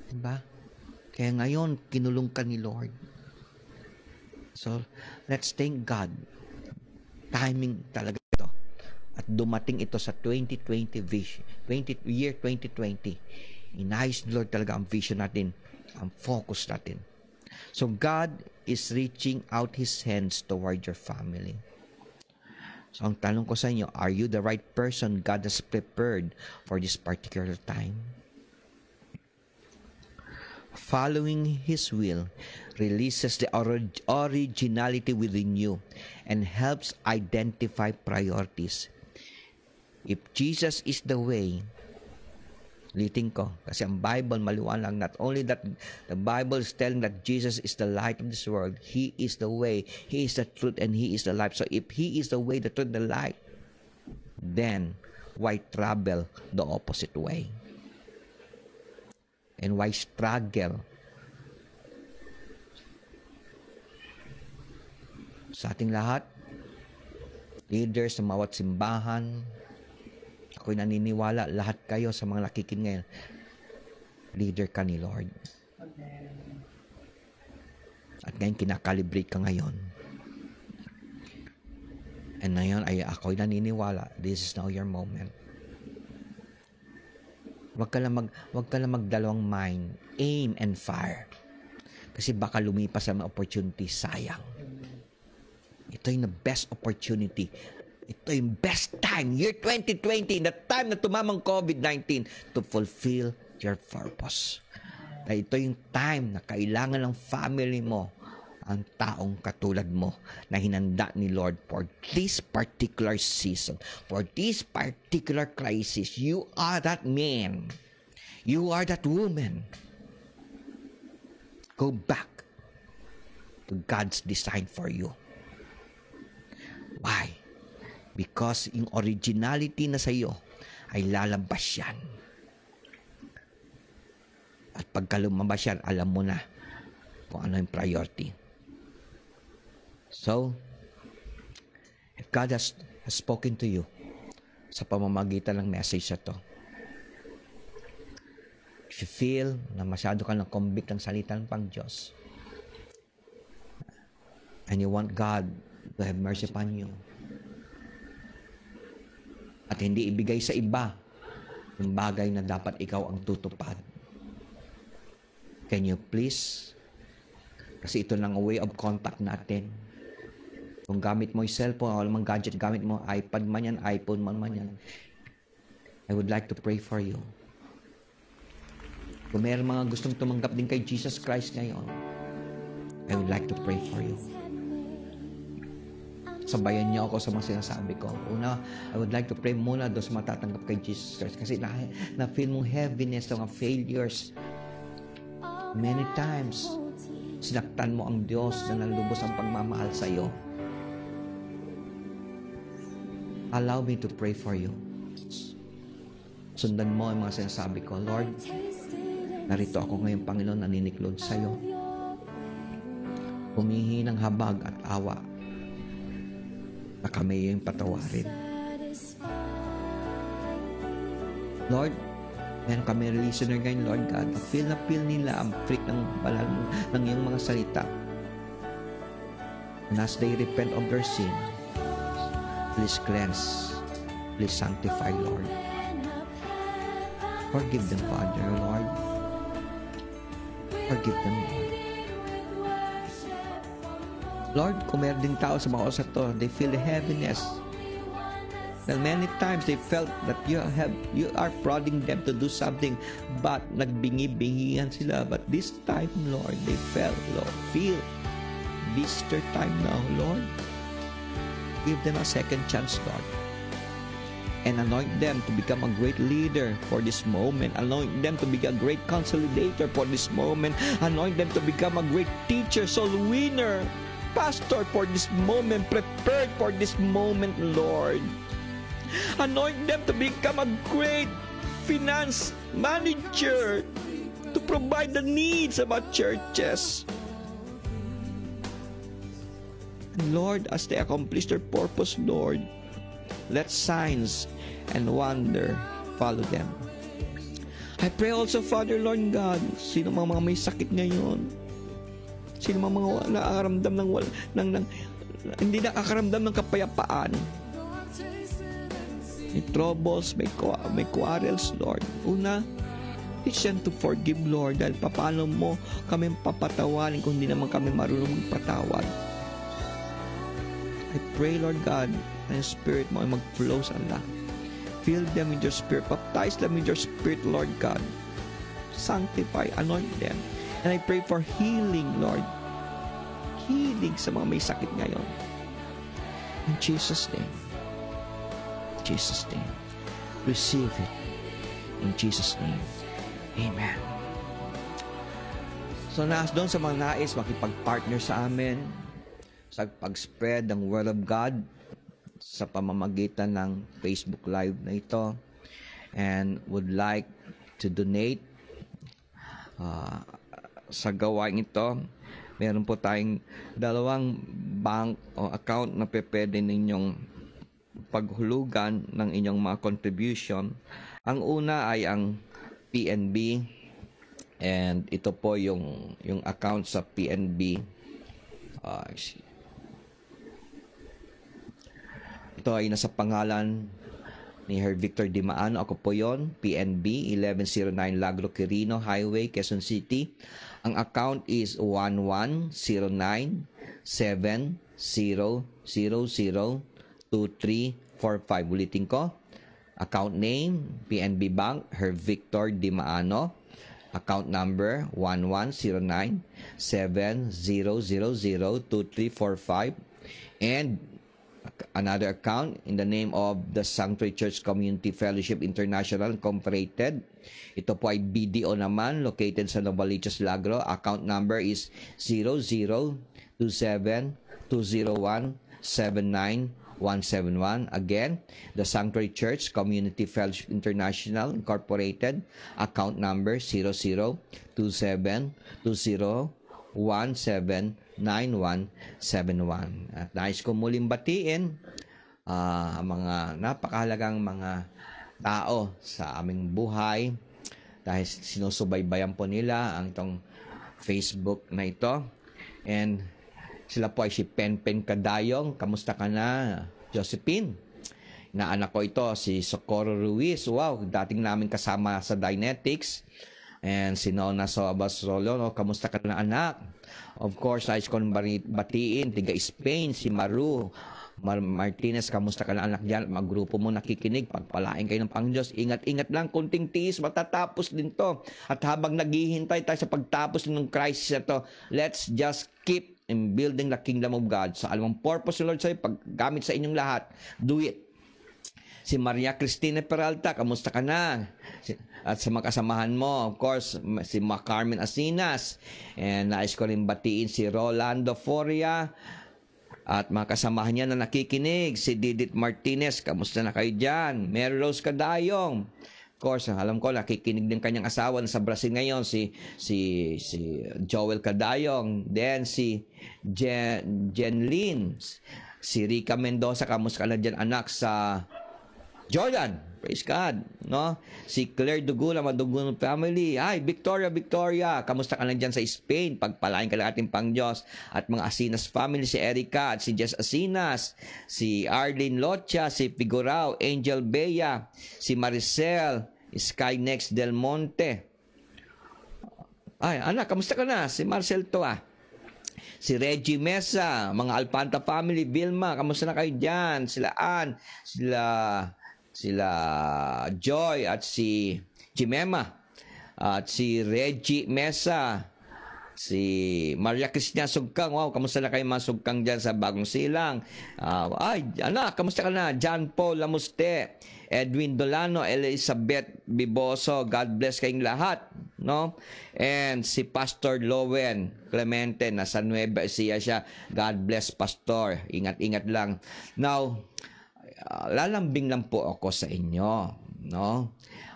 Diba? Kaya ngayon, kinulong ka ni Lord. So, let's thank God. Timing talaga ito. At dumating ito sa 2020 vision. Year 2020. Inayos ni Lord talaga ang vision natin, ang focus natin. So God is reaching out His hands toward your family. So, ang tanong ko sa inyo, are you the right person God has prepared for this particular time? Following His will releases the originality within you and helps identify priorities. If Jesus is the way, ulitin ko, kasi ang Bible maliwanag, not only that the Bible is telling that Jesus is the light of this world, He is the way, He is the truth, and He is the life. So if He is the way, the truth, the light, then why travel the opposite way? And why struggle? Sa ating lahat, leaders ng bawat simbahan, ako'y naniniwala, lahat kayo sa mga nakikinig ngayon, leader ka ni Lord. At ngayon, kinakalibrate ka ngayon. And ngayon, ako'y naniniwala, this is now your moment. Huwag ka lang magdalawang mind. Aim and fire. Kasi baka lumipas ang opportunity, sayang. Ito yung the best opportunity. Ito yung best time. Year 2020, the time na tumamang COVID-19 to fulfill your purpose. Na ito yung time na kailangan ng family mo ang taong katulad mo na hinanda ni Lord for this particular season, for this particular crisis. You are that man. You are that woman. Go back to God's design for you. Why? Because yung originality na sa iyo ay lalabas yan. At pagka lumabas yan, alam mo na kung ano yung priority. So, if God has spoken to you sa pamamagitan ng message na to, if you feel na masyado ka ng convict ng salita ng pang Diyos, and you want God to have mercy upon you, at hindi ibigay sa iba yung bagay na dapat ikaw ang tutupad, can you please, kasi ito lang ang way of contact natin. Kung gamit mo yung cellphone, o alam gadget, gamit mo, iPad man yan, iPhone man yan, I would like to pray for you. Kung mayroon mga gustong tumanggap din kay Jesus Christ ngayon, I would like to pray for you. Sabayan niyo ako sa mga sinasabi ko. Una, I would like to pray muna doon sa matatanggap kay Jesus Christ. Kasi na-feel mong heaviness, mga failures. Many times, sinaktan mo ang Diyos na nalubos ang pagmamahal sa iyo. Allow me to pray for you. Sundan mo ang mga sinasabi ko. Lord, narito ako ngayon, Panginoon, naniniklod sa iyo. Humihingi ng habag at awa na kami yung patawarin. Lord, meron kami listener ngayon, Lord God, na feel nila ang freak ng balal ng iyong mga salita. And as they repent of their sin, please cleanse, please sanctify, Lord. Forgive them, Father, Lord. Forgive them, Lord. Lord, kung meron din tao sa mga oras to, they feel the heaviness. That many times they felt that you are prodding them to do something, but nagbingi-bingihan sila. But this time, Lord, they feel this is their time now, Lord. Give them a second chance, Lord. And anoint them to become a great leader for this moment. Anoint them to be a great consolidator for this moment. Anoint them to become a great teacher, soul winner, pastor for this moment, prepared for this moment, Lord. Anoint them to become a great finance manager to provide the needs of our churches. And Lord, as they accomplish their purpose, Lord, let signs and wonder follow them. I pray also, Father, Lord God, sino mga may sakit ngayon, sino mga nakakaramdam ng hindi nakakaramdam ng kapayapaan, may troubles, may quarrels, Lord. Una, Teach them to forgive, Lord, dahil paano mo kami papatawarin kung hindi naman kami marunong magpatawad. I pray, Lord God, na yung Spirit mo ay mag-flow sa kanila. Fill them with your Spirit. Baptize them with your Spirit, Lord God. Sanctify, anoint them. And I pray for healing, Lord. Healing sa mga may sakit ngayon. In Jesus' name. In Jesus' name. Receive it. In Jesus' name. Amen. So, doon sa mga nais makipag-partner sa amin sa pag-spread ng Word of God sa pamamagitan ng Facebook Live na ito and would like to donate sa gawain ito, meron po tayong dalawang bank o account na pwede ninyong paghulugan ng inyong mga contribution. Ang una ay ang PNB, and ito po yung account sa PNB. Ito ay nasa pangalan ni Herr Victor Dimaano. Ako po yon, PNB 1109 Lagro Quirino Highway, Quezon City. Ang account is 110970002345. Ulitin ko. Account name, PNB Bank, Herr Victor Dimaano. Account number 110970002345. And another account in the name of the Sanctuary Church Community Fellowship International Incorporated. Ito po ay BDO naman, located sa Novaliches, Lagro. Account number is 00272017971. Again, the Sanctuary Church Community Fellowship International Incorporated. Account number 00272017971. At nais ko muling batiin mga napakahalagang mga tao sa aming buhay dahil sinusubaybayan po nila ang itong Facebook na ito. And sila po ay si Penpen Kadayong. Kamusta ka na, Josephine? Inaanak ko ito, si Socorro Ruiz. Wow, dating namin kasama sa Dynetics. And si Nona Sobasolo, no? Kamusta ka na, anak? Of course, nais ko batiin, tiga Spain, si Maru Martinez, kamusta ka na, anak dyan? Mag-grupo mo nakikinig, pagpalain kayo ng Panginoon. Ingat-ingat lang, kunting tiis, matatapos din to. At habang naghihintay tayo sa pagtapos ng crisis na to, let's just keep in building the kingdom of God. Sa alamang purpose ng Lord sa'yo, paggamit sa inyong lahat, do it. Si Maria Cristina Peralta, kamusta ka na? At sa mga kasamahan mo, of course, si Carmen Asinas. And nais ko rin batiin si Rolando Foria. At mga kasamahan niya na nakikinig, si Didit Martinez, kamusta na kayo dyan? Mary Rose Kadayong. Of course, alam ko, nakikinig din kanyang asawa na sa Brazil ngayon, si Joel Kadayong. Then si Jen Lynn. Si Rica Mendoza, kamusta ka na dyan, anak, sa Jordan, praise God, no? Si Claire Dugula, Madugun family. Ay, Victoria, kamusta ka lang dyan sa Spain? Pagpalain ka lang ating Pangdiyos. At mga Asinas family, si Erica at si Jess Asinas, si Arlene Locha, si Figurao, Angel Bea, si Maricel, Sky Next Del Monte. Ay, anak, kamusta ka na? Si Marcel to, si Reggie Mesa, mga Alpanta family, Vilma, kamusta na kayo dyan? Sila Ann, sila Joy at si Jimema at si Reggie Mesa, si Maria Cristina Sugkang. Wow, kamusta na kayo mga Sugkang dyan sa Bagong Silang? Ay, anak, kamusta ka na? John Paul Lamuste, Edwin Dolano, Elizabeth Biboso, God bless kayong lahat, no? And si Pastor Lowen Clemente, nasa Nueva Ecija siya. God bless, Pastor. Ingat-ingat lang. Now, lalambing lang po ako sa inyo, no?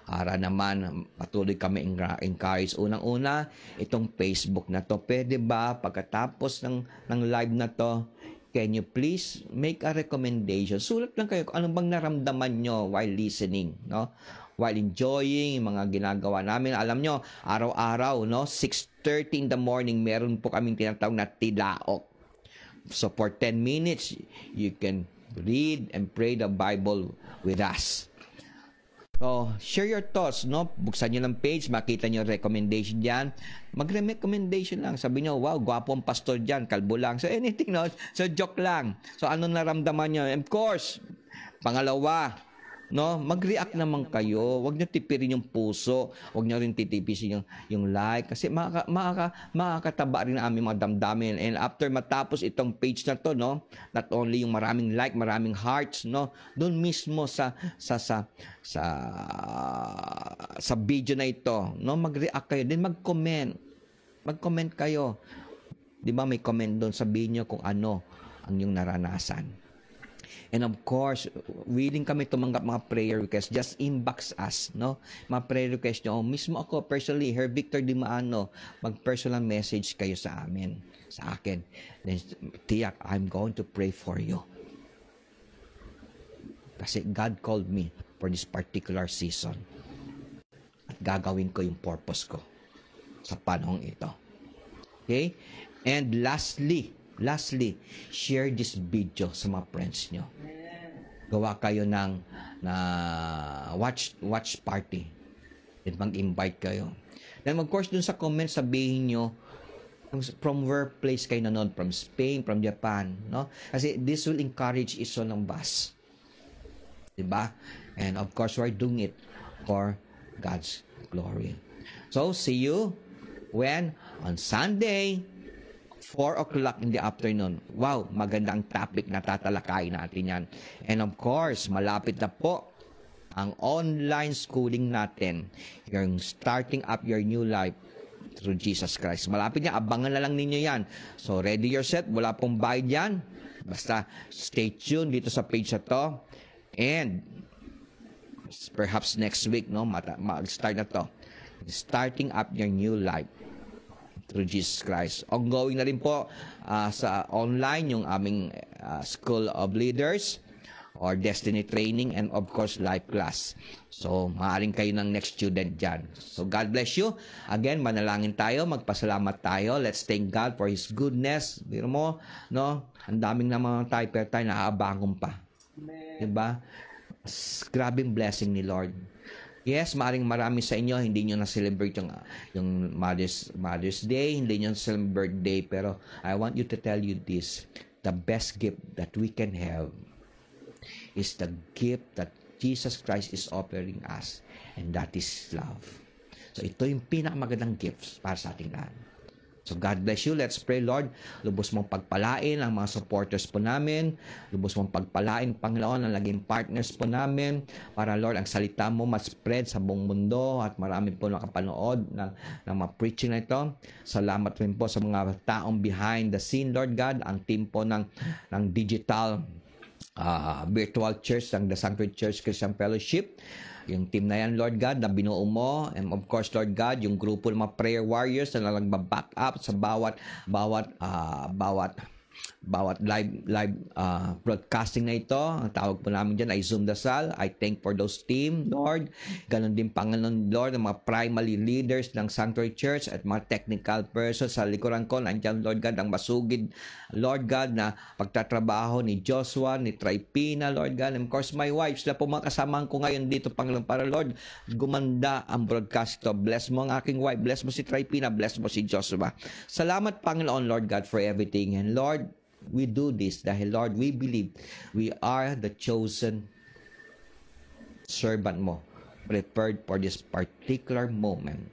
Para naman patuloy kami encourage. Unang-una, itong Facebook na to, pwede ba pagkatapos ng live na to, can you please make a recommendation? Sulat lang kayo kung ano bang naramdaman nyo while listening, no? While enjoying mga ginagawa namin. Alam nyo, araw-araw, no? 6:30 in the morning, meron po kaming tinatawag na tilaok. So for 10 minutes, you can read and pray the Bible with us. So, share your thoughts, no? Buksan nyo ng page, makita nyo recommendation dyan. Mag-recommendation lang. Sabi nyo, wow, gwapo ang pastor dyan, kalbo lang. So, anything, no? So, joke lang. So, ano naramdaman nyo? Of course, pangalawa, no? Mag-react naman kayo. Huwag nyo tipirin yung puso. Huwag nyo rin titipisin yung like. Kasi makakataba rin ang aming mga damdamin. And after matapos itong page na to, no? Not only yung maraming like, maraming hearts, no? Doon mismo sa video na ito, no? Mag-react kayo. Then mag-comment. Mag-comment kayo. Di ba may comment doon? Sabihin nyo kung ano ang yung naranasan. And of course, willing kami tumanggap mga prayer requests. Just inbox us, no? Mga prayer requests nyo. Mismo ako, personally, Her Victor Dimaano, mag-personal message kayo sa amin, sa akin. Then, tiyak, I'm going to pray for you. Kasi God called me for this particular season. At gagawin ko yung purpose ko sa panahong ito. Okay? And lastly, share this video sa mga friends nyo. Gawa kayo ng watch party. Then mag-invite kayo. Then of course, dun sa comments, sabihin nyo from where place kayo nanood, from Spain, from Japan, no? Kasi this will encourage iso ng bus. Diba? And of course, we're doing it for God's glory. So, see you when on Sunday, 4 o'clock in the afternoon. Wow, magandang topic na tatalakayin natin yan. And of course, malapit na po ang online schooling natin. Yung starting up your new life through Jesus Christ. Malapit niya, abangan na lang ninyo yan. So, ready yourself. Wala pong bayad yan. Basta, stay tuned dito sa page na to. And, perhaps next week, no, mag-start na to. Starting up your new life through Jesus Christ. Ongoing na rin po sa online yung aming School of Leaders or Destiny Training and of course live class. So, maaaring kayo ng next student dyan. So, God bless you. Again, manalangin tayo, magpasalamat tayo. Let's thank God for His goodness. Biro mo, no? Ang daming naman tayo, pero tayo nakaabangon pa. Diba? Grabing blessing ni Lord. Yes, marami sa inyo, hindi nyo na-celebrate yung Mother's Day, hindi nyo na-celebrate birthday, pero I want you to tell you this, the best gift that we can have is the gift that Jesus Christ is offering us, and that is love. So ito yung pinakamagandang gifts para sa ating lahat. So God bless you. Let's pray, Lord. Lubos mong pagpalain ang mga supporters po namin. Lubos mong pagpalain, Panginoon, ang naging partners po namin. Para, Lord, ang salita mo mas-spread sa buong mundo at marami po nakapanood ng mga preaching na ito. Salamat rin po sa mga taong behind the scene, Lord God. Ang team po ng digital virtual church, ng The Sanctuary Church Christian Fellowship. Yung team na yan, Lord God, na binuo mo. And of course, Lord God, yung grupo ng mga prayer warriors na nagbaback up sa bawat live broadcasting na ito. Ang tawag po namin dyan ay Zoom Dasal. I thank for those team, Lord. Ganon din, Panginoon, Lord, ang mga primary leaders ng Sanctuary Church at mga technical persons sa likuran ko. Nandiyan, Lord God, ang masugid, Lord God, na pagtatrabaho ni Joshua, ni Tripina, Lord God, and of course, my wife. Sila po mga kasamahan ko ngayon dito, Panginoon, para, Lord, gumanda ang broadcast ito. Bless mo ang aking wife. Bless mo si Tripina. Bless mo si Joshua. Salamat, Panginoon, Lord God, for everything. And Lord, we do this dahil, Lord, we believe we are the chosen servant mo, prepared for this particular moment.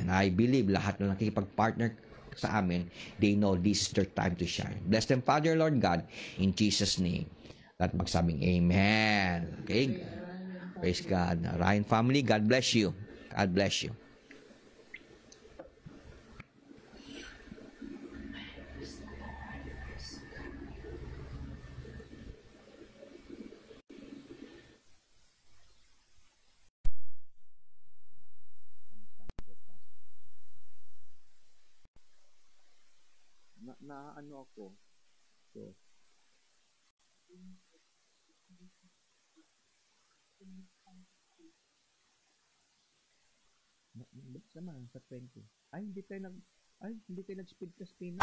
And I believe lahat na nakikipag-partner sa amin, they know this is their time to shine. Bless them, Father, Lord God, in Jesus' name. At magsabing Amen. Okay? Praise God. Ryan family, God bless you. God bless you. Ano ako? So, sama sa 20. Ay, hindi tayo nag-speed ka spin.